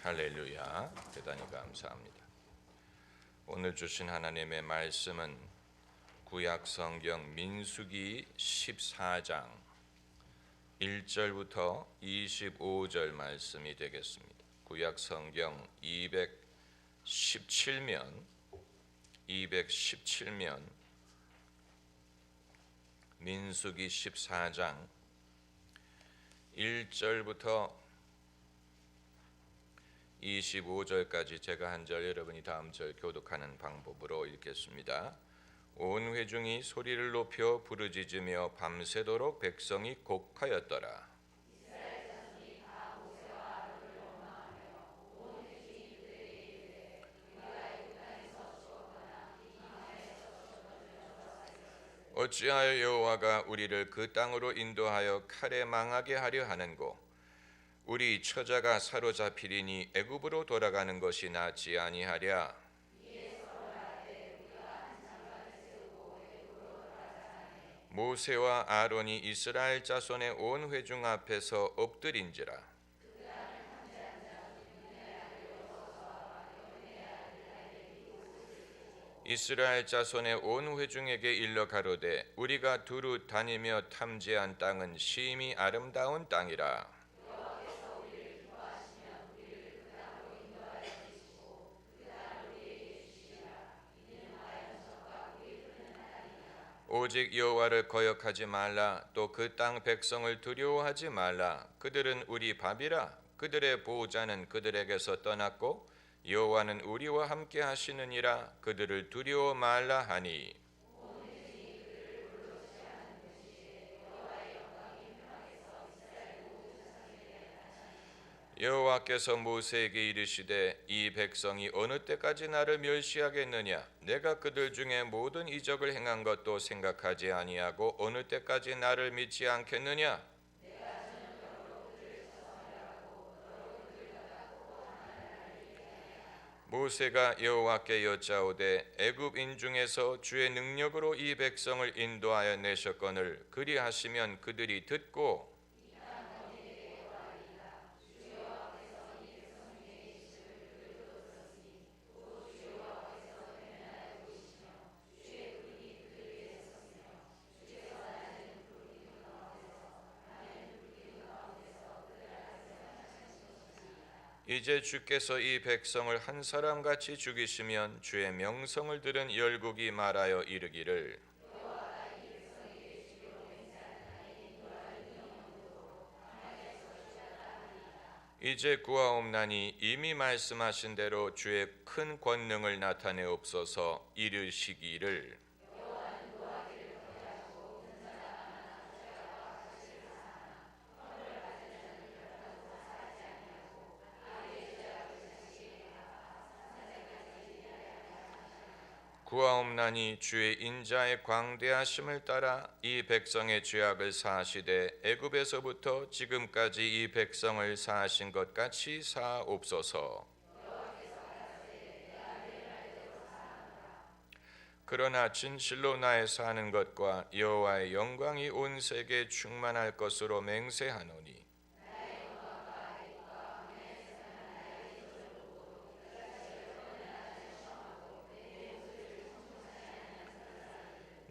할렐루야. 대단히 감사합니다. 오늘 주신 하나님의 말씀은 구약 성경 민수기 14장 1절부터 25절 말씀이 되겠습니다. 구약 성경 217면 민수기 14장 1절부터 25절까지 제가 한 절 여러분이 다음 절 교독하는 방법으로 읽겠습니다. 온 회중이 소리를 높여 부르짖으며 밤새도록 백성이 곡하였더라. 어찌하여 여호와가 우리를 그 땅으로 인도하여 칼에 망하게 하려 하는고 우리 처자가 사로잡히리니 애굽으로 돌아가는 것이 낫지 아니하랴. 모세와 아론이 이스라엘 자손의 온 회중 앞에서 엎드린지라. 이스라엘 자손의 온 회중에게 일러 가로되 우리가 두루 다니며 탐지한 땅은 심히 아름다운 땅이라. 오직 여호와를 거역하지 말라. 또 그 땅 백성을 두려워하지 말라. 그들은 우리 밥이라. 그들의 보호자는 그들에게서 떠났고 여호와는 우리와 함께 하시느니라. 그들을 두려워 말라 하니 여호와께서 모세에게 이르시되 이 백성이 어느 때까지 나를 멸시하겠느냐. 내가 그들 중에 모든 이적을 행한 것도 생각하지 아니하고 어느 때까지 나를 믿지 않겠느냐. 모세가 여호와께 여짜오되 애굽인 중에서 주의 능력으로 이 백성을 인도하여 내셨거늘 그리하시면 그들이 듣고 이제 주께서 이 백성을 한 사람같이 죽이시면 주의 명성을 들은 열국이 말하여 이르기를 이제 구하옵나니 이미 말씀하신 대로 주의 큰 권능을 나타내옵소서. 이르시기를 구하옵나니 주의 인자의 광대하심을 따라 이 백성의 죄악을 사하시되 애굽에서부터 지금까지 이 백성을 사하신 것 같이 사하옵소서. 그러나 진실로 나의 사는 것과 여호와의 영광이 온 세계에 충만할 것으로 맹세하노니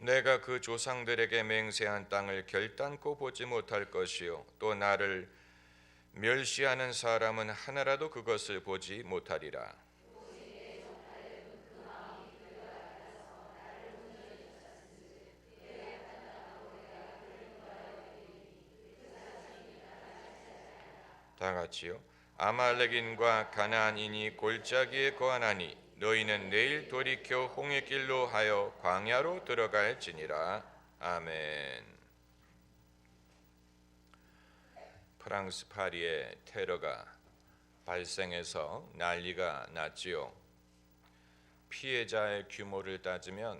내가 그 조상들에게 맹세한 땅을 결단코 보지 못할 것이요 또 나를 멸시하는 사람은 하나라도 그것을 보지 못하리라. 다 같이요. 아말렉인과 가나안인이 골짜기에 거하나니 너희는 내일 돌이켜 홍해길로 하여 광야로 들어갈지니라. 아멘. 프랑스 파리에 테러가 발생해서 난리가 났지요. 피해자의 규모를 따지면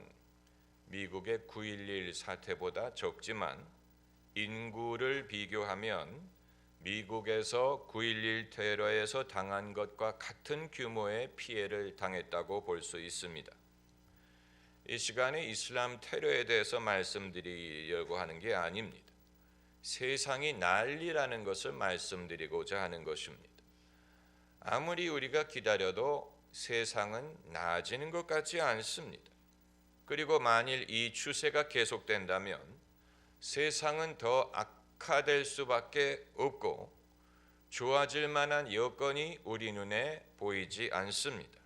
미국의 9.11 사태보다 적지만 인구를 비교하면 미국에서 9.11 테러에서 당한 것과 같은 규모의 피해를 당했다고 볼 수 있습니다. 이 시간에 이슬람 테러에 대해서 말씀드리려고 하는 게 아닙니다. 세상이 난리라는 것을 말씀드리고자 하는 것입니다. 아무리 우리가 기다려도 세상은 나아지는 것 같지 않습니다. 그리고 만일 이 추세가 계속된다면 세상은 더 악화될 수밖에 없고 좋아질 만한 여건이 우리 눈에 보이지 않습니다.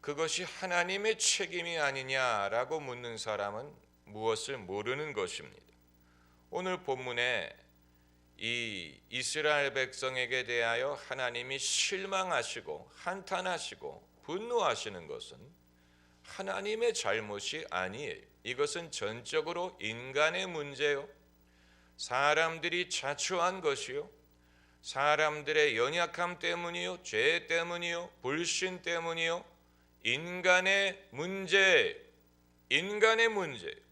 그것이 하나님의 책임이 아니냐라고 묻는 사람은 무엇을 모르는 것입니다. 오늘 본문에 이 이스라엘 백성에게 대하여 하나님이 실망하시고 한탄하시고 분노하시는 것은 하나님의 잘못이 아니에요. 이것은 전적으로 인간의 문제요, 사람들이 자초한 것이요, 사람들의 연약함 때문이요, 죄 때문이요, 불신 때문이요, 인간의 문제.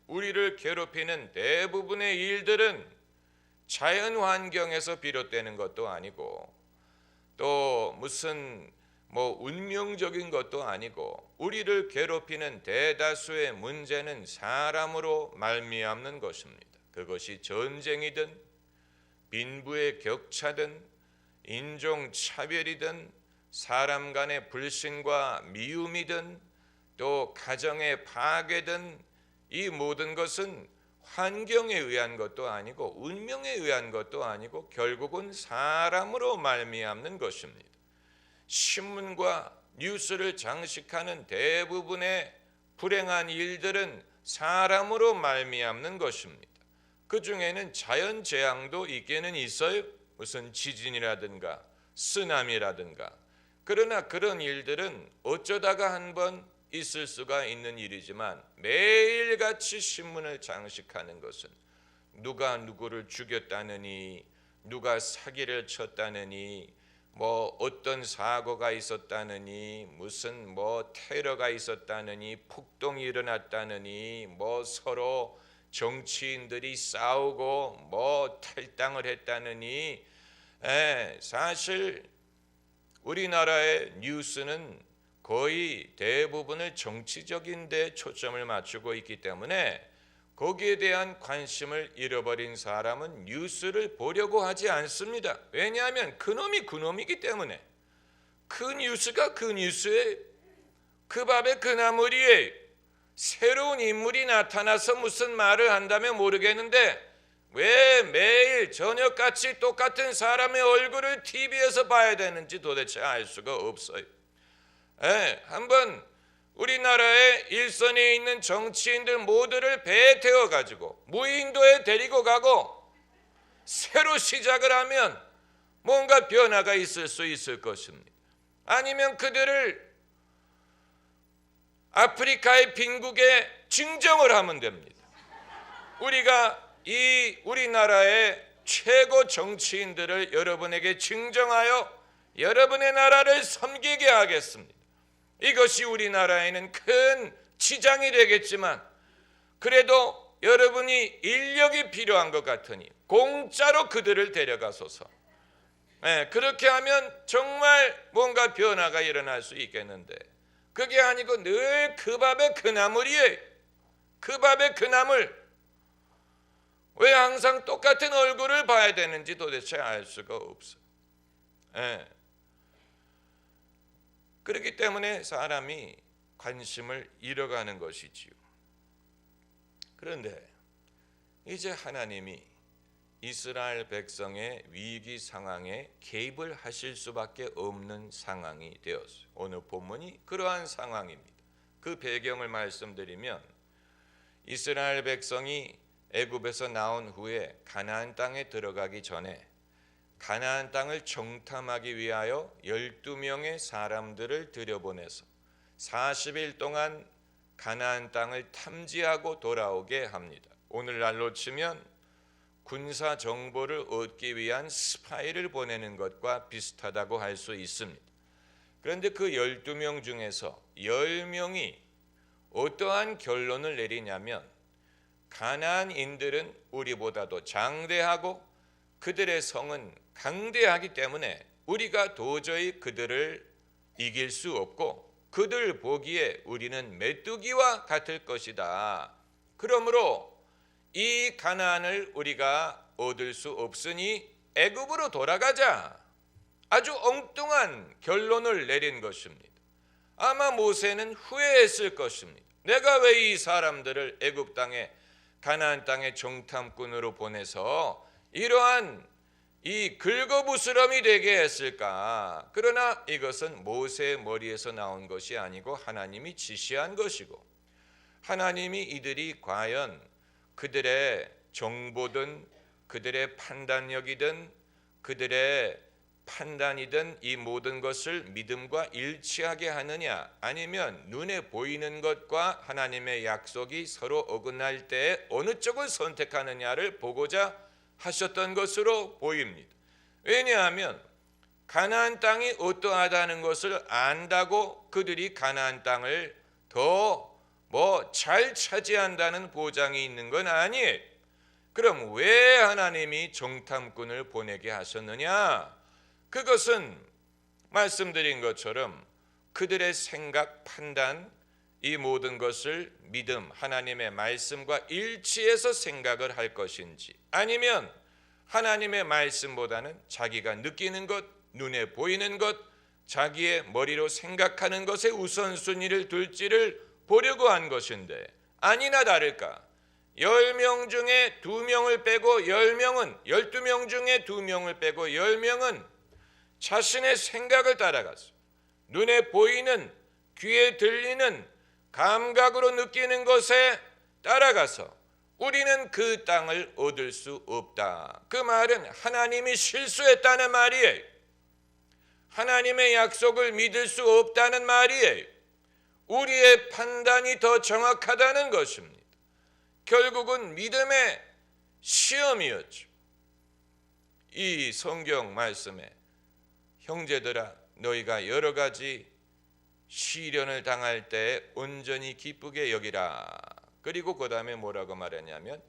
우리를 괴롭히는 대부분의 일들은 자연 환경에서 비롯되는 것도 아니고 또 무슨 운명적인 것도 아니고 우리를 괴롭히는 대다수의 문제는 사람으로 말미암는 것입니다. 그것이 전쟁이든 빈부의 격차든 인종차별이든 사람 간의 불신과 미움이든 또 가정의 파괴든 이 모든 것은 환경에 의한 것도 아니고 운명에 의한 것도 아니고 결국은 사람으로 말미암는 것입니다. 신문과 뉴스를 장식하는 대부분의 불행한 일들은 사람으로 말미암는 것입니다. 그 중에는 자연재앙도 있기는 있어요. 무슨 지진이라든가 쓰나미라든가. 그러나 그런 일들은 어쩌다가 한번 있을 수가 있는 일이지만 매일같이 신문을 장식하는 것은 누가 누구를 죽였다느니, 누가 사기를 쳤다느니, 어떤 사고가 있었다느니, 무슨 테러가 있었다느니, 폭동이 일어났다느니, 서로 정치인들이 싸우고 탈당을 했다느니. 사실 우리나라의 뉴스는 거의 대부분을 정치적인 데 초점을 맞추고 있기 때문에 거기에 대한 관심을 잃어버린 사람은 뉴스를 보려고 하지 않습니다. 왜냐하면 그놈이 그놈이기 때문에. 그 뉴스가 그 뉴스에 그 밥에 그 나물이에요. 새로운 인물이 나타나서 무슨 말을 한다면 모르겠는데 왜 매일 저녁같이 똑같은 사람의 얼굴을 TV에서 봐야 되는지 도대체 알 수가 없어요. 한번 우리나라의 일선에 있는 정치인들 모두를 배에 태워가지고 무인도에 데리고 가고 새로 시작을 하면 뭔가 변화가 있을 수 있을 것입니다. 아니면 그들을 아프리카의 빈국에 증정을 하면 됩니다. 우리가 이 우리나라의 최고 정치인들을 여러분에게 증정하여 여러분의 나라를 섬기게 하겠습니다. 이것이 우리나라에는 큰 지장이 되겠지만 그래도 여러분이 인력이 필요한 것 같으니 공짜로 그들을 데려가소서. 그렇게 하면 정말 뭔가 변화가 일어날 수 있겠는데 그게 아니고 늘 그 밥에 그 나물이에요. 그 밥에 그 나물. 왜 항상 똑같은 얼굴을 봐야 되는지 도대체 알 수가 없어요. 그렇기 때문에 사람이 관심을 잃어가는 것이지요. 그런데 이제 하나님이 이스라엘 백성의 위기 상황에 개입을 하실 수밖에 없는 상황이 되었어요. 오늘 본문이 그러한 상황입니다. 그 배경을 말씀드리면 이스라엘 백성이 애굽에서 나온 후에 가나안 땅에 들어가기 전에 가나안 땅을 정탐하기 위하여 12명의 사람들을 들여보내서 40일 동안 가나안 땅을 탐지하고 돌아오게 합니다. 오늘날로 치면 군사 정보를 얻기 위한 스파이를 보내는 것과 비슷하다고 할 수 있습니다. 그런데 그 12명 중에서 10명이 어떠한 결론을 내리냐면 가나안인들은 우리보다도 장대하고 그들의 성은 강대하기 때문에 우리가 도저히 그들을 이길 수 없고 그들 보기에 우리는 메뚜기와 같을 것이다. 그러므로 이 가나안을 우리가 얻을 수 없으니 애굽으로 돌아가자. 아주 엉뚱한 결론을 내린 것입니다. 아마 모세는 후회했을 것입니다. 내가 왜 이 사람들을 애굽 땅에 가나안 땅의 정탐꾼으로 보내서 이러한 이 긁어부스럼이 되게 했을까? 그러나 이것은 모세의 머리에서 나온 것이 아니고 하나님이 지시한 것이고, 하나님이 이들이 과연 그들의 정보든 그들의 판단력이든 그들의 판단이든 이 모든 것을 믿음과 일치하게 하느냐, 아니면 눈에 보이는 것과 하나님의 약속이 서로 어긋날 때 어느 쪽을 선택하느냐를 보고자 하셨던 것으로 보입니다. 왜냐하면 가나안 땅이 어떠하다는 것을 안다고 그들이 가나안 땅을 더 잘 차지한다는 보장이 있는 건 아니에요. 그럼 왜 하나님이 정탐꾼을 보내게 하셨느냐? 그것은 말씀드린 것처럼 그들의 생각, 판단, 이 모든 것을 믿음, 하나님의 말씀과 일치해서 생각을 할 것인지, 아니면 하나님의 말씀보다는 자기가 느끼는 것, 눈에 보이는 것, 자기의 머리로 생각하는 것에 우선순위를 둘지를 보려고 한 것인데, 아니나 다를까 10명 중에 2명을 빼고 10명은, 12명 중에 2명을 빼고 10명은 자신의 생각을 따라갔어. 눈에 보이는, 귀에 들리는, 감각으로 느끼는 것에 따라가서 우리는 그 땅을 얻을 수 없다. 그 말은 하나님이 실수했다는 말이에요. 하나님의 약속을 믿을 수 없다는 말이에요. 우리의 판단이 더 정확하다는 것입니다. 결국은 믿음의 시험이었죠. 이 성경 말씀에 형제들아, 너희가 여러 가지 시련을 당할 때 온전히 기쁘게 여기라. 그리고 그 다음에 뭐라고 말했냐면,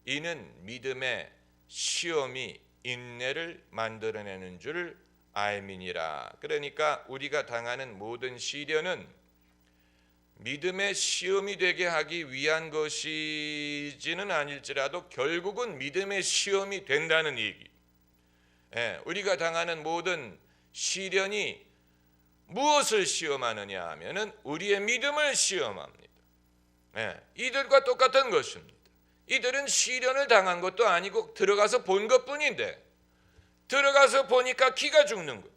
이는 믿음의 시험이 인내를 만들어내는 줄 알미니라. 그러니까 우리가 당하는 모든 시련은 믿음의 시험이 되게 하기 위한 것이지는 아닐지라도 결국은 믿음의 시험이 된다는 얘기. 우리가 당하는 모든 시련이 무엇을 시험하느냐 하면은 우리의 믿음을 시험합니다. 이들과 똑같은 것입니다. 이들은 시련을 당한 것도 아니고 들어가서 본 것뿐인데, 들어가서 보니까 기가 죽는 것,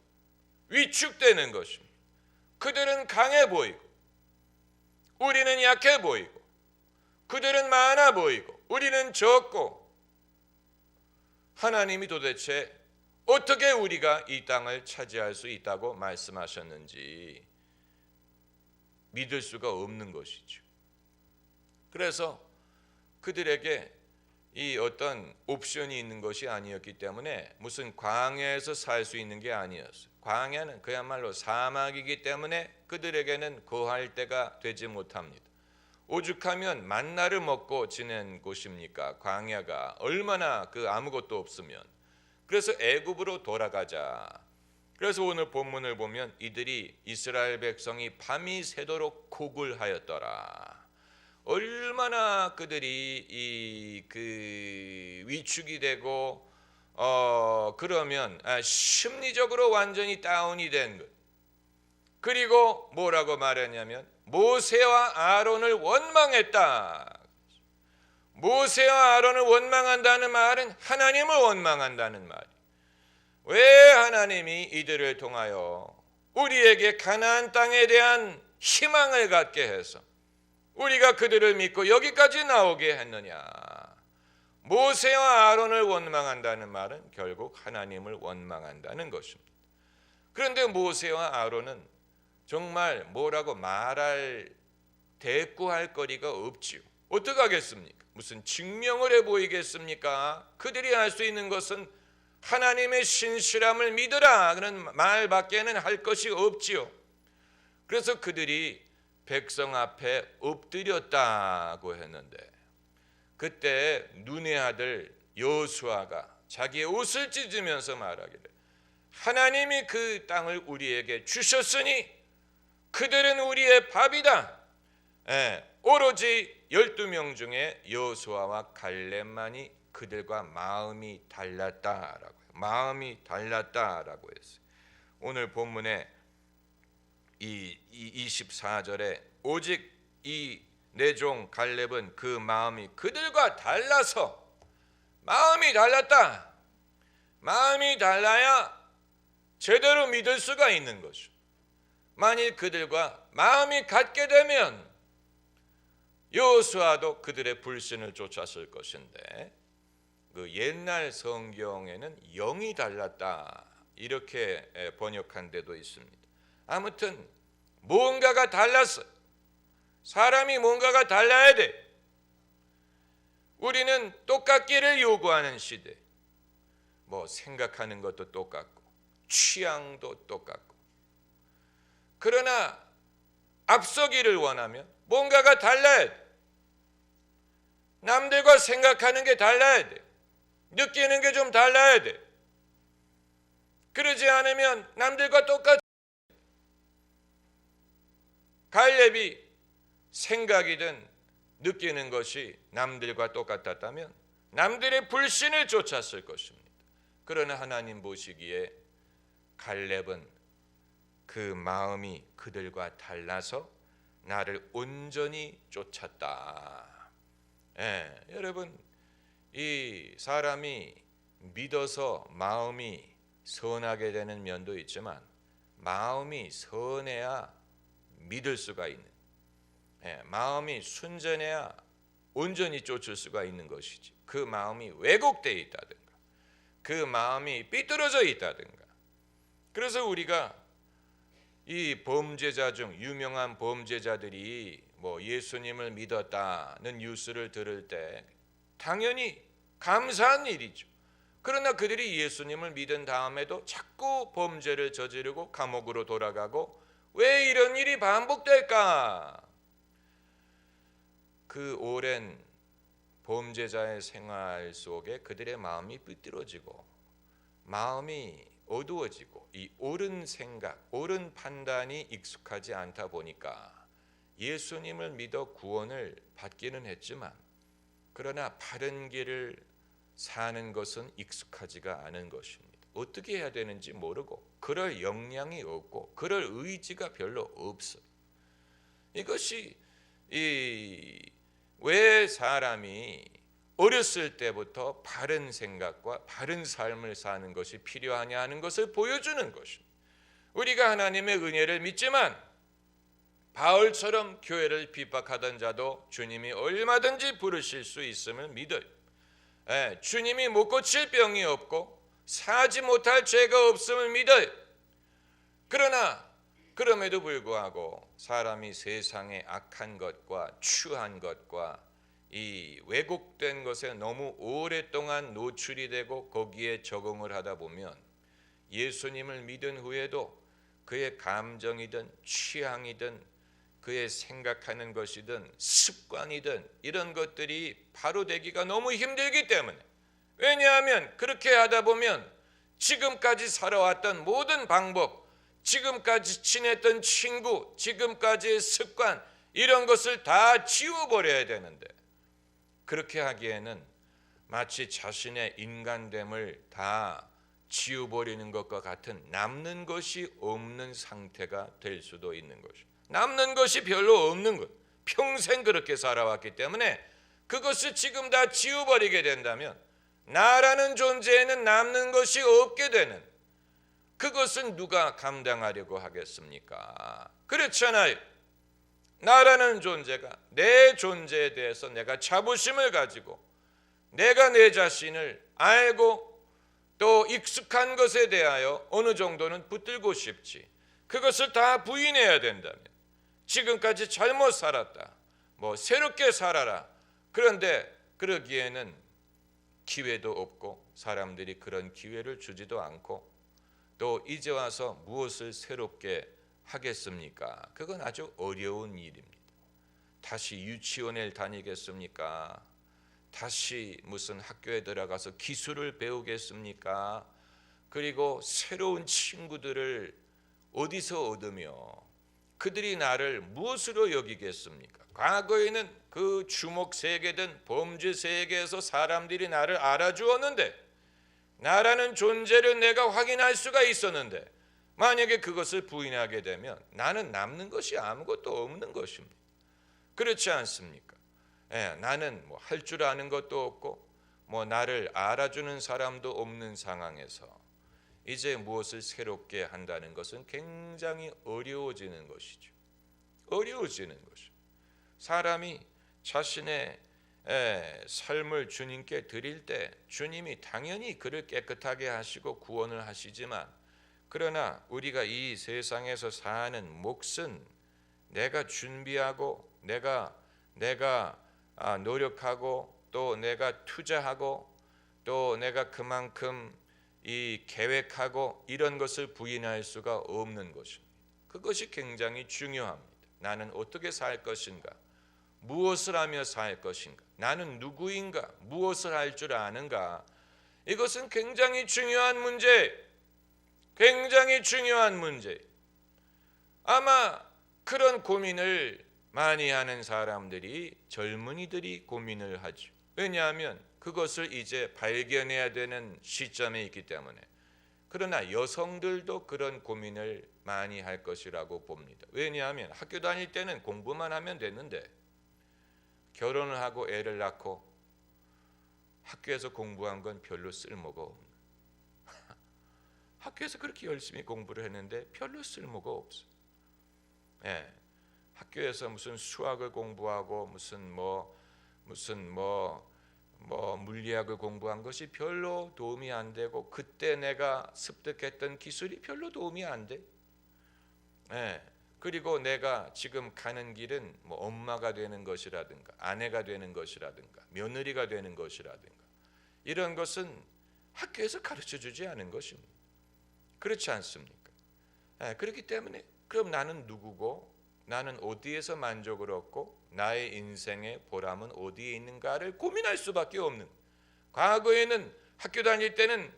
위축되는 것입니다. 그들은 강해 보이고 우리는 약해 보이고, 그들은 많아 보이고 우리는 적고, 하나님이 도대체 어떻게 우리가 이 땅을 차지할 수 있다고 말씀하셨는지 믿을 수가 없는 것이죠. 그래서 그들에게 이 어떤 옵션이 있는 것이 아니었기 때문에 무슨 광야에서 살 수 있는 게 아니었어요. 광야는 그야말로 사막이기 때문에 그들에게는 거할 때가 되지 못합니다. 오죽하면 만나를 먹고 지낸 곳입니까? 광야가 얼마나 아무것도 없으면. 그래서 애굽으로 돌아가자. 그래서 오늘 본문을 보면 이들이, 이스라엘 백성이 밤이 새도록 곡을 하였더라. 얼마나 그들이 위축이 되고 그러면 심리적으로 완전히 다운이 된 것. 그리고 뭐라고 말했냐면 모세와 아론을 원망했다. 모세와 아론을 원망한다는 말은 하나님을 원망한다는 말이. 왜 하나님이 이들을 통하여 우리에게 가나안 땅에 대한 희망을 갖게 해서 우리가 그들을 믿고 여기까지 나오게 했느냐? 모세와 아론을 원망한다는 말은 결국 하나님을 원망한다는 것입니다. 그런데 모세와 아론은 정말 뭐라고 말할, 대꾸할 거리가 없지요. 어떻게 하겠습니까? 무슨 증명을 해 보이겠습니까? 그들이 할 수 있는 것은 하나님의 신실함을 믿으라 그런 말밖에는 할 것이 없지요. 그래서 그들이 백성 앞에 엎드렸다고 했는데, 그때 눈의 아들 여호수아가 자기의 옷을 찢으면서 말하기를, 하나님이 그 땅을 우리에게 주셨으니 그들은 우리의 밥이다. 오로지 12명 중에 여호수아와 갈렙만이 그들과 마음이 달랐다라고 했어요. 오늘 본문에 이 24절에 오직 이 내 종 갈렙은 그 마음이 그들과 달라서, 마음이 달랐다. 마음이 달라야 제대로 믿을 수가 있는 것이죠. 만일 그들과 마음이 같게 되면 여호수아도 그들의 불신을 쫓았을 것인데, 그 옛날 성경에는 영이 달랐다 이렇게 번역한 데도 있습니다. 아무튼 뭔가가 달랐어요. 사람이 뭔가가 달라야 돼. 우리는 똑같기를 요구하는 시대. 뭐 생각하는 것도 똑같고 취향도 똑같고. 그러나 앞서기를 원하면 뭔가가 달라야 돼. 남들과 생각하는 게 달라야 돼. 느끼는 게 좀 달라야 돼. 그러지 않으면 남들과 똑같아. 갈렙이 생각이든 느끼는 것이 남들과 똑같았다면 남들의 불신을 쫓았을 것입니다. 그러나 하나님 보시기에 갈렙은 그 마음이 그들과 달라서 나를 온전히 쫓았다. 여러분, 이 사람이 믿어서 마음이 선하게 되는 면도 있지만 마음이 선해야 믿을 수가 있는, 마음이 순전해야 온전히 쫓을 수가 있는 것이지. 그 마음이 왜곡되어 있다든가 그 마음이 삐뚤어져 있다든가. 그래서 우리가 이 범죄자 중 유명한 범죄자들이 뭐 예수님을 믿었다는 뉴스를 들을 때 당연히 감사한 일이죠. 그러나 그들이 예수님을 믿은 다음에도 자꾸 범죄를 저지르고 감옥으로 돌아가고, 왜 이런 일이 반복될까? 그 오랜 범죄자의 생활 속에 그들의 마음이 삐뚤어지고 마음이 어두워지고 이 옳은 생각, 옳은 판단이 익숙하지 않다 보니까 예수님을 믿어 구원을 받기는 했지만, 그러나 바른 길을 사는 것은 익숙하지가 않은 것입니다. 어떻게 해야 되는지 모르고 그럴 역량이 없고 그럴 의지가 별로 없어요. 이것이 왜 사람이 어렸을 때부터 바른 생각과 바른 삶을 사는 것이 필요하냐 하는 것을 보여주는 것입니다. 우리가 하나님의 은혜를 믿지만 바울처럼 교회를 핍박하던 자도 주님이 얼마든지 부르실 수 있음을 믿어요. 주님이 못 고칠 병이 없고 사지 못할 죄가 없음을 믿어요. 그러나 그럼에도 불구하고 사람이 세상의 악한 것과 추한 것과 이 왜곡된 것에 너무 오랫동안 노출이 되고 거기에 적응을 하다 보면 예수님을 믿은 후에도 그의 감정이든 취향이든 그의 생각하는 것이든 습관이든 이런 것들이 바로 되기가 너무 힘들기 때문에, 왜냐하면 그렇게 하다 보면 지금까지 살아왔던 모든 방법, 지금까지 지냈던 친구, 지금까지의 습관, 이런 것을 다 지워버려야 되는데, 그렇게 하기에는 마치 자신의 인간됨을 다 지워버리는 것과 같은 남는 것이 없는 상태가 될 수도 있는 것입니다. 남는 것이 별로 없는 것, 평생 그렇게 살아왔기 때문에 그것을 지금 다 지워버리게 된다면 나라는 존재에는 남는 것이 없게 되는, 그것은 누가 감당하려고 하겠습니까? 그렇잖아요. 나라는 존재가 내 존재에 대해서 내가 자부심을 가지고 내가 내 자신을 알고 또 익숙한 것에 대하여 어느 정도는 붙들고 싶지, 그것을 다 부인해야 된다면 지금까지 잘못 살았다, 뭐 새롭게 살아라, 그런데 그러기에는 기회도 없고 사람들이 그런 기회를 주지도 않고, 또 이제 와서 무엇을 새롭게 하겠습니까? 그건 아주 어려운 일입니다. 다시 유치원에 다니겠습니까? 다시 무슨 학교에 들어가서 기술을 배우겠습니까? 그리고 새로운 친구들을 어디서 얻으며 그들이 나를 무엇으로 여기겠습니까? 과거에는 그 주목 세계든 범죄 세계에서 사람들이 나를 알아주었는데, 나라는 존재를 내가 확인할 수가 있었는데, 만약에 그것을 부인하게 되면 나는 남는 것이 아무것도 없는 것입니다. 그렇지 않습니까? 나는 뭐 할 줄 아는 것도 없고 뭐 나를 알아주는 사람도 없는 상황에서 이제 무엇을 새롭게 한다는 것은 굉장히 어려워지는 것이죠. 어려워지는 것이죠. 사람이 자신의 삶을 주님께 드릴 때 주님이 당연히 그를 깨끗하게 하시고 구원을 하시지만, 그러나 우리가 이 세상에서 사는 몫은 내가 준비하고 내가 노력하고 또 내가 투자하고 또 내가 그만큼 이 계획하고 이런 것을 부인할 수가 없는 것입니다. 그것이 굉장히 중요합니다. 나는 어떻게 살 것인가? 무엇을 하며 살 것인가? 나는 누구인가? 무엇을 할 줄 아는가? 이것은 굉장히 중요한 문제. 굉장히 중요한 문제. 아마 그런 고민을 많이 하는 사람들이 젊은이들이 고민을 하죠. 왜냐하면 그것을 이제 발견해야 되는 시점에 있기 때문에. 그러나 여성들도 그런 고민을 많이 할 것이라고 봅니다. 왜냐하면 학교 다닐 때는 공부만 하면 됐는데 결혼을 하고 애를 낳고 학교에서 공부한 건 별로 쓸모가 없는. 학교에서 그렇게 열심히 공부를 했는데 별로 쓸모가 없어. 학교에서 무슨 수학을 공부하고 무슨 물리학을 공부한 것이 별로 도움이 안 되고 그때 내가 습득했던 기술이 별로 도움이 안 돼. 그리고 내가 지금 가는 길은 뭐 엄마가 되는 것이라든가 아내가 되는 것이라든가 며느리가 되는 것이라든가 이런 것은 학교에서 가르쳐주지 않은 것입니다. 그렇지 않습니까? 그렇기 때문에 그럼 나는 누구고 나는 어디에서 만족을 얻고 나의 인생의 보람은 어디에 있는가를 고민할 수밖에 없는. 과거에는 학교 다닐 때는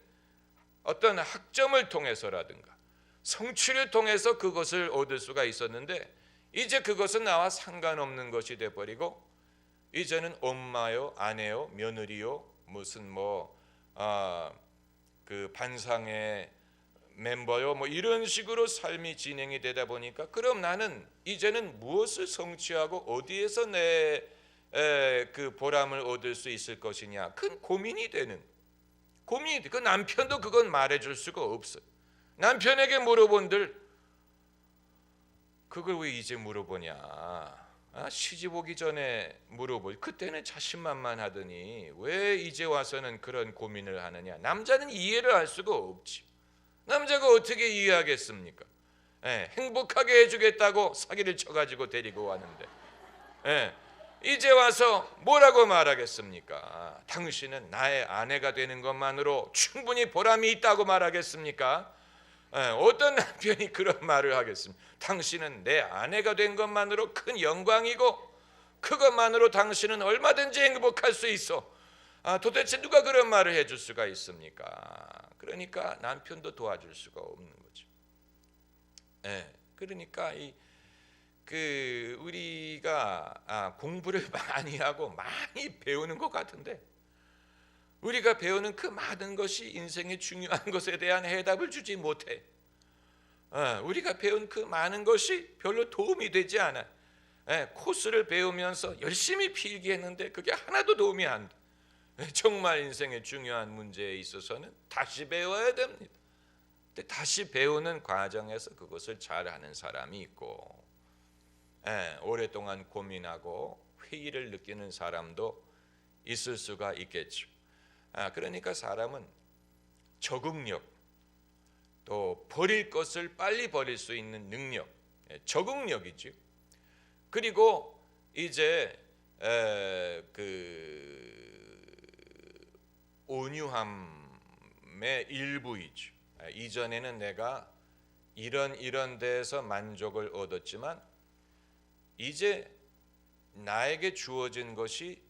어떤 학점을 통해서라든가 성취를 통해서 그것을 얻을 수가 있었는데 이제 그것은 나와 상관없는 것이 돼버리고 이제는 엄마요, 아내요, 며느리요, 무슨 그 반상의 멤버요, 뭐 이런 식으로 삶이 진행이 되다 보니까 그럼 나는 이제는 무엇을 성취하고 어디에서 내 그 보람을 얻을 수 있을 것이냐 큰 고민이 되는. 그 남편도 그건 말해줄 수가 없어요. 남편에게 물어본들 그걸 왜 이제 물어보냐? 시집 오기 전에 물어볼 그때는 자신만만하더니 왜 이제 와서는 그런 고민을 하느냐? 남자는 이해를 할 수가 없지. 남자가 어떻게 이해하겠습니까? 행복하게 해주겠다고 사기를 쳐가지고 데리고 왔는데 이제 와서 뭐라고 말하겠습니까? 당신은 나의 아내가 되는 것만으로 충분히 보람이 있다고 말하겠습니까? 어떤 남편이 그런 말을 하겠습니까? 당신은 내 아내가 된 것만으로 큰 영광이고 그것만으로 당신은 얼마든지 행복할 수 있어. 도대체 누가 그런 말을 해줄 수가 있습니까? 그러니까 남편도 도와줄 수가 없는 거죠. 그러니까 우리가 공부를 많이 하고 많이 배우는 것 같은데 우리가 배우는 그 많은 것이 인생의 중요한 것에 대한 해답을 주지 못해. 우리가 배운 그 많은 것이 별로 도움이 되지 않아. 코스를 배우면서 열심히 필기했는데 그게 하나도 도움이 안 돼. 정말 인생의 중요한 문제에 있어서는 다시 배워야 됩니다. 근데 다시 배우는 과정에서 그것을 잘하는 사람이 있고 오랫동안 고민하고 회의를 느끼는 사람도 있을 수가 있겠죠. 그러니까 사람은 적응력, 또 버릴 것을 빨리 버릴 수 있는 능력, 적응력이죠. 그리고 이제 온유함의 일부이죠. 이전에는 내가 이런 데에서 만족을 얻었지만 이제 나에게 주어진 것이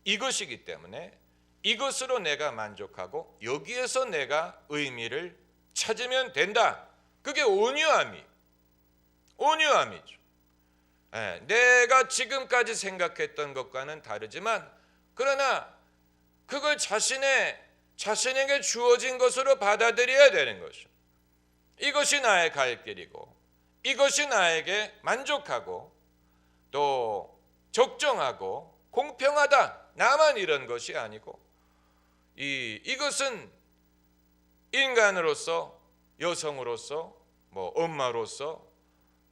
이것이기 때문에 이것으로 내가 만족하고 여기에서 내가 의미를 찾으면 된다. 그게 온유함이죠. 내가 지금까지 생각했던 것과는 다르지만 그러나 그걸 자신에게 주어진 것으로 받아들여야 되는 것이죠. 이것이 나의 갈 길이고 이것이 나에게 만족하고 또 적정하고 공평하다. 나만 이런 것이 아니고 이것은 인간으로서, 여성으로서, 뭐 엄마로서,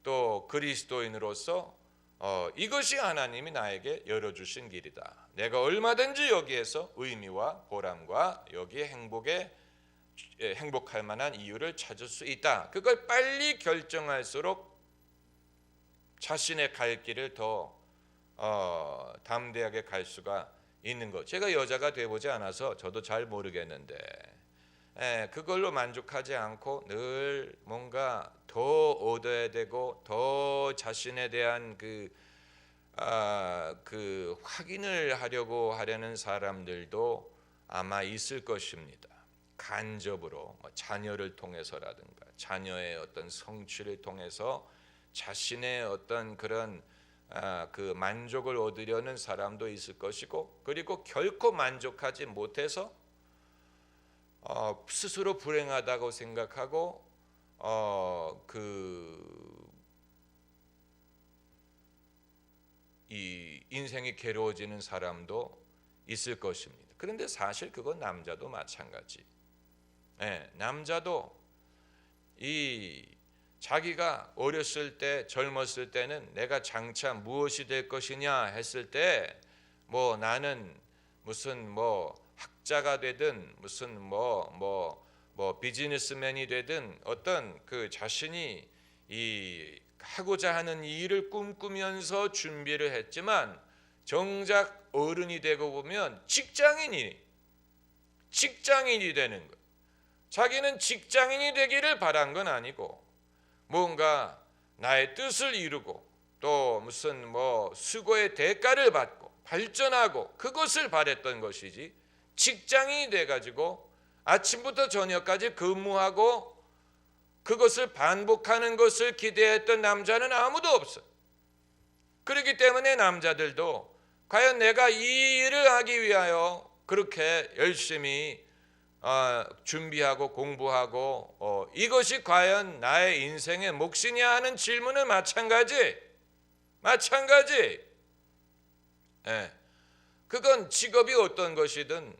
또 그리스도인으로서 이것이 하나님이 나에게 열어주신 길이다. 내가 얼마든지 여기에서 의미와 보람과 여기에 행복할 만한 이유를 찾을 수 있다. 그걸 빨리 결정할수록 자신의 갈 길을 더 담대하게 갈 수가 있는 것. 제가 여자가 돼보지 않아서 저도 잘 모르겠는데 그걸로 만족하지 않고 늘 뭔가 더 얻어야 되고 더 자신에 대한 그 확인을 하려는 사람들도 아마 있을 것입니다. 간접으로 자녀를 통해서라든가 자녀의 어떤 성취를 통해서 자신의 어떤 그런 그 만족을 얻으려는 사람도 있을 것이고, 그리고 결코 만족하지 못해서 스스로 불행하다고 생각하고 이 인생이 괴로워지는 사람도 있을 것입니다. 그런데 사실 그건 남자도 마찬가지. 남자도 자기가 어렸을 때, 젊었을 때는 내가 장차 무엇이 될 것이냐 했을 때 뭐 나는 무슨 뭐 학자가 되든 무슨 뭐 비즈니스맨이 되든 어떤 그 자신이 하고자 하는 일을 꿈꾸면서 준비를 했지만 정작 어른이 되고 보면 직장인이 되는 거예요. 자기는 직장인이 되기를 바란 건 아니고 뭔가 나의 뜻을 이루고 또 무슨 뭐 수고의 대가를 받고 발전하고 그것을 바랬던 것이지, 직장인이 돼가지고 아침부터 저녁까지 근무하고 그것을 반복하는 것을 기대했던 남자는 아무도 없어요. 그렇기 때문에 남자들도 과연 내가 이 일을 하기 위하여 그렇게 열심히 준비하고 공부하고 이것이 과연 나의 인생의 몫이냐 하는 질문은 마찬가지. 그건 직업이 어떤 것이든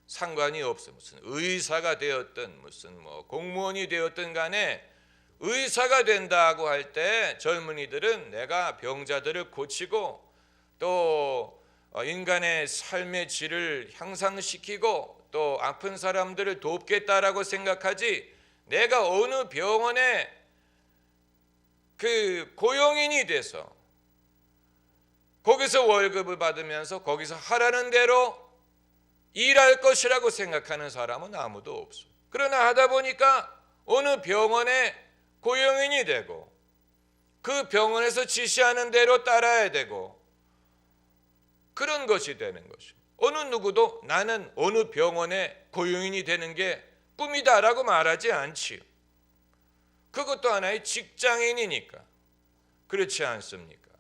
상관이 없어요. 무슨 의사가 되었든 무슨 뭐 공무원이 되었든 간에 의사가 된다고 할 때 젊은이들은 내가 병자들을 고치고 또 인간의 삶의 질을 향상시키고 또 아픈 사람들을 돕겠다라고 생각하지, 내가 어느 병원에 그 고용인이 돼서 거기서 월급을 받으면서 거기서 하라는 대로 일할 것이라고 생각하는 사람은 아무도 없어. 그러나 하다 보니까 어느 병원에 고용인이 되고 그 병원에서 지시하는 대로 따라야 되고 그런 것이 되는 것이고, 어느 누구도 나는 어느 병원에 고용인이 되는 게 꿈이다라고 말하지 않지요. 그것도 하나의 직장인이니까. 그렇지 않습니까?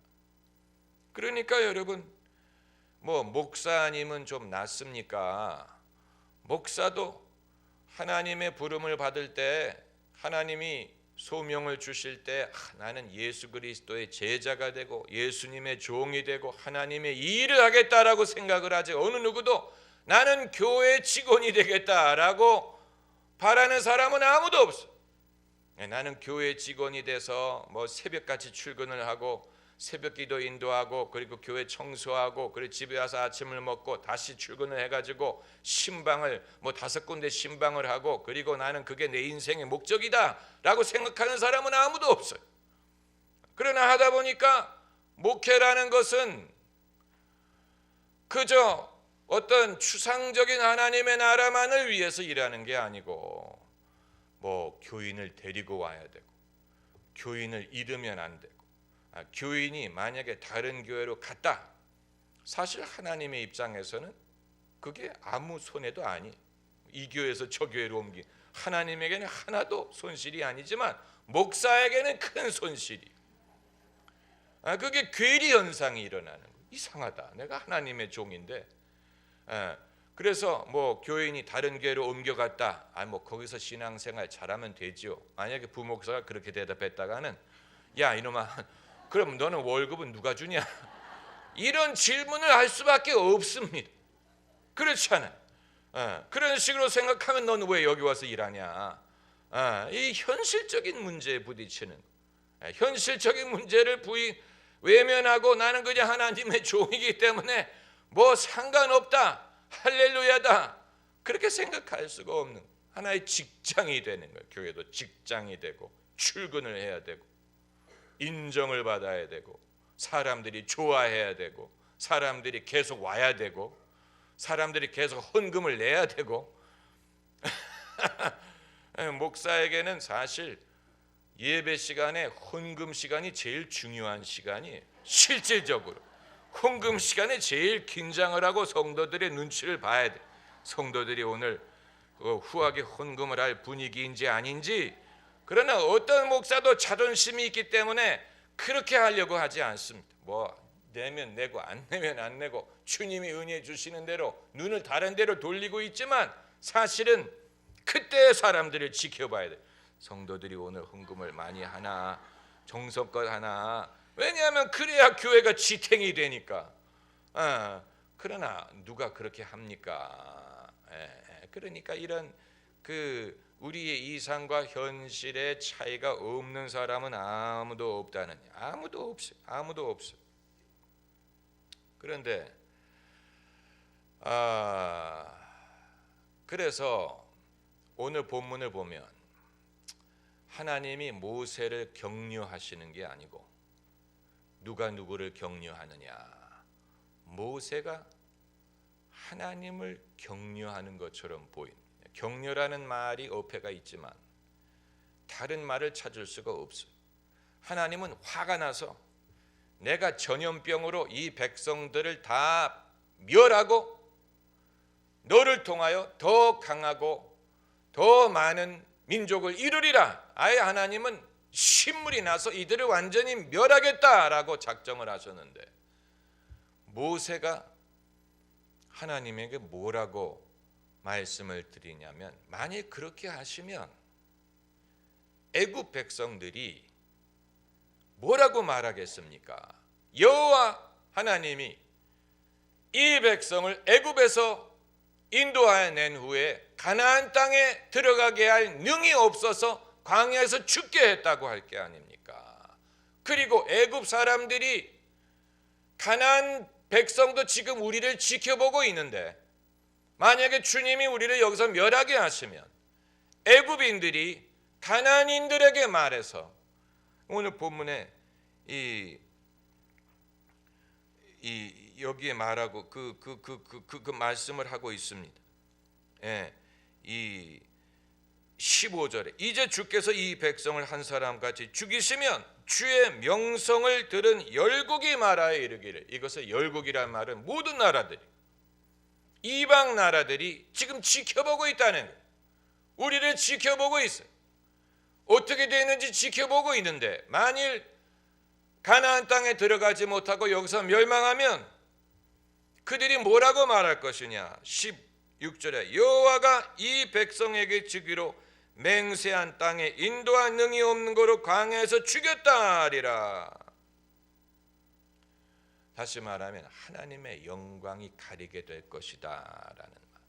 그러니까 여러분, 뭐 목사님은 좀 낫습니까? 목사도 하나님의 부름을 받을 때, 하나님이 소명을 주실 때 나는 예수 그리스도의 제자가 되고 예수님의 종이 되고 하나님의 일을 하겠다라고 생각을 하지, 어느 누구도 나는 교회 직원이 되겠다라고 바라는 사람은 아무도 없어. 나는 교회 직원이 돼서 뭐 새벽같이 출근을 하고 새벽 기도 인도하고 그리고 교회 청소하고 그리고 집에 와서 아침을 먹고 다시 출근을 해가지고 신방을 뭐 5군데 신방을 하고 그리고 나는 그게 내 인생의 목적이다 라고 생각하는 사람은 아무도 없어요. 그러나 하다 보니까 목회라는 것은 그저 어떤 추상적인 하나님의 나라만을 위해서 일하는 게 아니고 뭐 교인을 데리고 와야 되고 교인을 잃으면 안 되고 교인이 만약에 다른 교회로 갔다, 사실 하나님의 입장에서는 그게 아무 손해도 아니에요. 이 교회에서 저 교회로 옮긴 하나님에게는 하나도 손실이 아니지만 목사에게는 큰 손실이. 그게 괴리 현상이 일어나는 거예요. 이상하다. 내가 하나님의 종인데 그래서 뭐 교인이 다른 교회로 옮겨갔다. 뭐 거기서 신앙생활 잘하면 되지요. 만약에 부목사가 그렇게 대답했다가는 야 이놈아, 그럼 너는 월급은 누가 주냐? 이런 질문을 할 수밖에 없습니다. 그렇잖아요. 그런 식으로 생각하면 너는 왜 여기 와서 일하냐? 이 현실적인 문제에 부딪히는, 현실적인 문제를 외면하고 나는 그냥 하나님의 종이기 때문에 뭐 상관없다, 할렐루야다, 그렇게 생각할 수가 없는 하나의 직장이 되는 거예요. 교회도 직장이 되고 출근을 해야 되고 인정을 받아야 되고 사람들이 좋아해야 되고 사람들이 계속 와야 되고 사람들이 계속 헌금을 내야 되고 목사에게는 사실 예배 시간에 헌금 시간이 제일 중요한 시간이에요. 실질적으로 헌금 시간에 제일 긴장을 하고 성도들의 눈치를 봐야 돼. 성도들이 오늘 후하게 헌금을 할 분위기인지 아닌지. 그러나 어떤 목사도 자존심이 있기 때문에 그렇게 하려고 하지 않습니다. 뭐 내면 내고 안 내면 안 내고 주님이 은혜 주시는 대로 눈을 다른 데로 돌리고 있지만 사실은 그때의 사람들을 지켜봐야 돼. 성도들이 오늘 헌금을 많이 하나, 정성껏 하나. 왜냐하면 그래야 교회가 지탱이 되니까. 그러나 누가 그렇게 합니까? 그러니까 이런 우리의 이상과 현실의 차이가 없는 사람은 아무도 없다는, 아무도 없어요. 아무도 없어요. 그런데 그래서 오늘 본문을 보면 하나님이 모세를 격려하시는 게 아니고 누가 누구를 격려하느냐, 모세가 하나님을 격려하는 것처럼 보인, 격려라는 말이 어폐가 있지만 다른 말을 찾을 수가 없어요. 하나님은 화가 나서 내가 전염병으로 이 백성들을 다 멸하고 너를 통하여 더 강하고 더 많은 민족을 이루리라. 아예 하나님은 신물이 나서 이들을 완전히 멸하겠다라고 작정을 하셨는데 모세가 하나님에게 뭐라고 말씀을 드리냐면, 만일 그렇게 하시면 애굽 백성들이 뭐라고 말하겠습니까? 여호와 하나님이 이 백성을 애굽에서 인도하여 낸 후에 가나안 땅에 들어가게 할 능이 없어서 광야에서 죽게 했다고 할 게 아닙니까? 그리고 애굽 사람들이 가나안 백성도 지금 우리를 지켜보고 있는데 만약에 주님이 우리를 여기서 멸하게 하시면 애굽인들이 가나안인들에게 말해서, 오늘 본문에 여기에 말하고 그 말씀을 하고 있습니다. 이 15절에 이제 주께서 이 백성을 한 사람같이 죽이시면 주의 명성을 들은 열국이 말하여 이르기를. 이것의 열국이란 말은 모든 나라들이, 이방 나라들이 지금 지켜보고 있다는 거예요. 우리를 지켜보고 있어요. 어떻게 되는지 지켜보고 있는데 만일 가나안 땅에 들어가지 못하고 여기서 멸망하면 그들이 뭐라고 말할 것이냐. 16절에 여호와가 이 백성에게 주기로 맹세한 땅에 인도한 능이 없는 거로 광야에서 죽였다 하리라. 다시 말하면 하나님의 영광이 가리게 될 것이다 라는 말.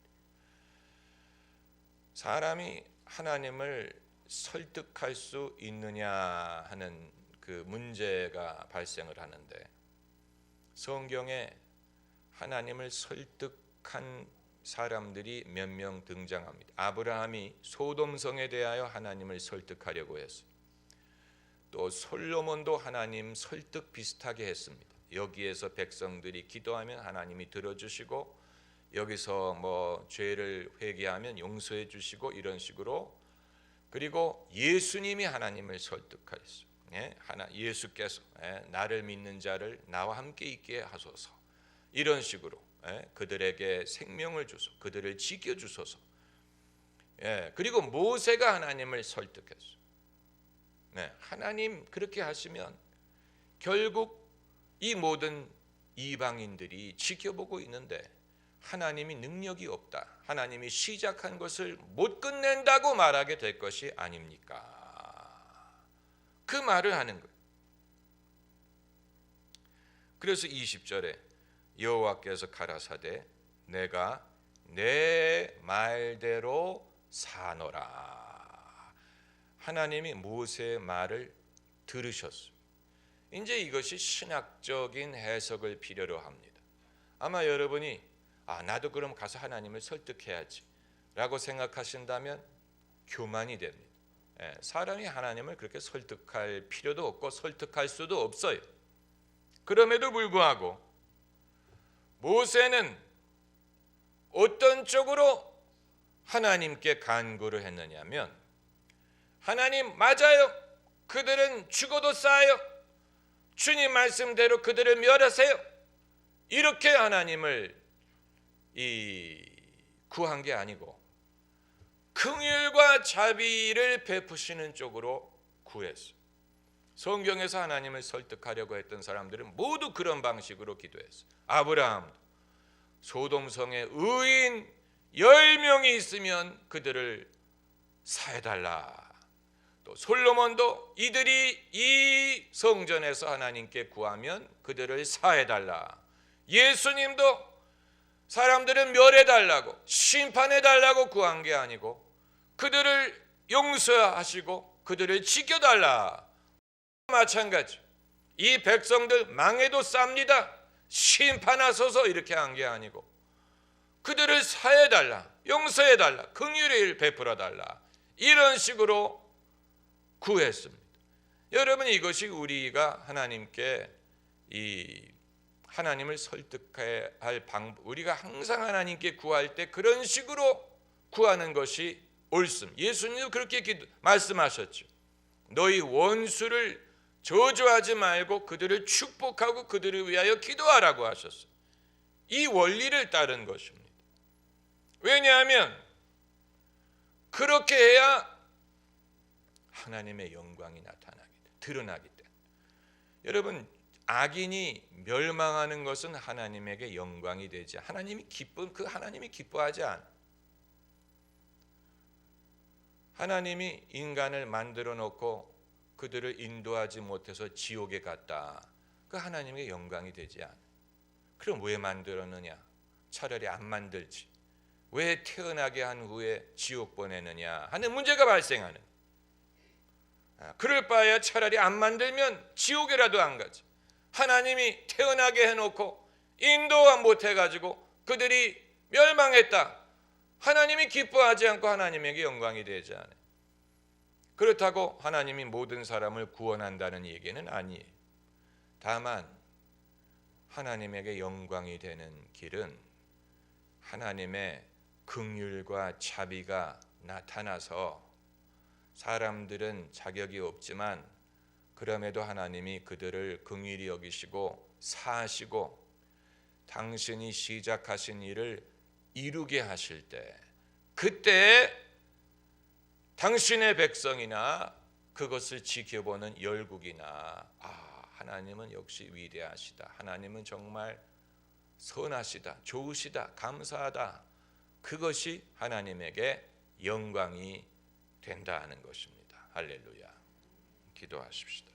사람이 하나님을 설득할 수 있느냐 하는 그 문제가 발생을 하는데, 성경에 하나님을 설득한 사람들이 몇 명 등장합니다. 아브라함이 소돔성에 대하여 하나님을 설득하려고 했어요. 또 솔로몬도 하나님 설득 비슷하게 했습니다. 여기에서 백성들이 기도하면 하나님이 들어주시고 여기서 뭐 죄를 회개하면 용서해 주시고 이런 식으로. 그리고 예수님이 하나님을 설득하셨어요. 예수께서 나를 믿는 자를 나와 함께 있게 하소서, 이런 식으로 그들에게 생명을 주소, 그들을 지켜주소서. 그리고 모세가 하나님을 설득했어요. 하나님 그렇게 하시면 결국 이 모든 이방인들이 지켜보고 있는데 하나님이 능력이 없다, 하나님이 시작한 것을 못 끝낸다고 말하게 될 것이 아닙니까? 그 말을 하는 거예요. 그래서 20절에 여호와께서 가라사대 내가 내 말대로 사노라. 하나님이 모세의 말을 들으셨습니다. 이제 이것이 신학적인 해석을 필요로 합니다. 아마 여러분이 나도 그럼 가서 하나님을 설득해야지 라고 생각하신다면 교만이 됩니다. 사람이 하나님을 그렇게 설득할 필요도 없고 설득할 수도 없어요. 그럼에도 불구하고 모세는 어떤 쪽으로 하나님께 간구를 했느냐면, 하나님 맞아요, 그들은 죽어도 싸요, 주님 말씀대로 그들을 멸하세요, 이렇게 하나님을 구한 게 아니고 긍휼과 자비를 베푸시는 쪽으로 구했어요. 성경에서 하나님을 설득하려고 했던 사람들은 모두 그런 방식으로 기도했어요. 아브라함도 소돔성에 의인 10명이 있으면 그들을 사해달라. 또 솔로몬도 이들이 이 성전에서 하나님께 구하면 그들을 사해달라. 예수님도 사람들은 멸해달라고, 심판해달라고 구한 게 아니고 그들을 용서하시고 그들을 지켜달라. 마찬가지, 이 백성들 망해도 쌉니다, 심판하소서 이렇게 한 게 아니고 그들을 사해달라, 용서해달라, 긍휼을 베풀어달라, 이런 식으로 구했습니다. 여러분, 이것이 우리가 하나님께 하나님을 설득해야 할 방법, 우리가 항상 하나님께 구할 때 그런 식으로 구하는 것이 옳습니다. 예수님도 그렇게 말씀하셨죠. 너희 원수를 저주하지 말고 그들을 축복하고 그들을 위하여 기도하라고 하셨어요. 이 원리를 따른 것입니다. 왜냐하면 그렇게 해야 하나님의 영광이 드러나기 때문에. 여러분, 악인이 멸망하는 것은 하나님에게 영광이 되지, 하나님이 기뻐하지 않아. 하나님이 인간을 만들어 놓고 그들을 인도하지 못해서 지옥에 갔다, 그 하나님의 영광이 되지 않아. 그럼 왜 만들었느냐? 차라리 안 만들지. 왜 태어나게 한 후에 지옥 보내느냐 하는 문제가 발생하는. 그럴 바에야 차라리 안 만들면 지옥에라도 안 가지. 하나님이 태어나게 해놓고 인도 못해가지고 그들이 멸망했다, 하나님이 기뻐하지 않고 하나님에게 영광이 되지 않아요. 그렇다고 하나님이 모든 사람을 구원한다는 얘기는 아니에요. 다만 하나님에게 영광이 되는 길은 하나님의 긍휼과 자비가 나타나서, 사람들은 자격이 없지만 그럼에도 하나님이 그들을 긍휼히 여기시고 사하시고 당신이 시작하신 일을 이루게 하실 때, 그때 당신의 백성이나 그것을 지켜보는 열국이나 하나님은 역시 위대하시다, 하나님은 정말 선하시다, 좋으시다, 감사하다, 그것이 하나님에게 영광이 된다 하는 것입니다. 할렐루야. 기도하십시다.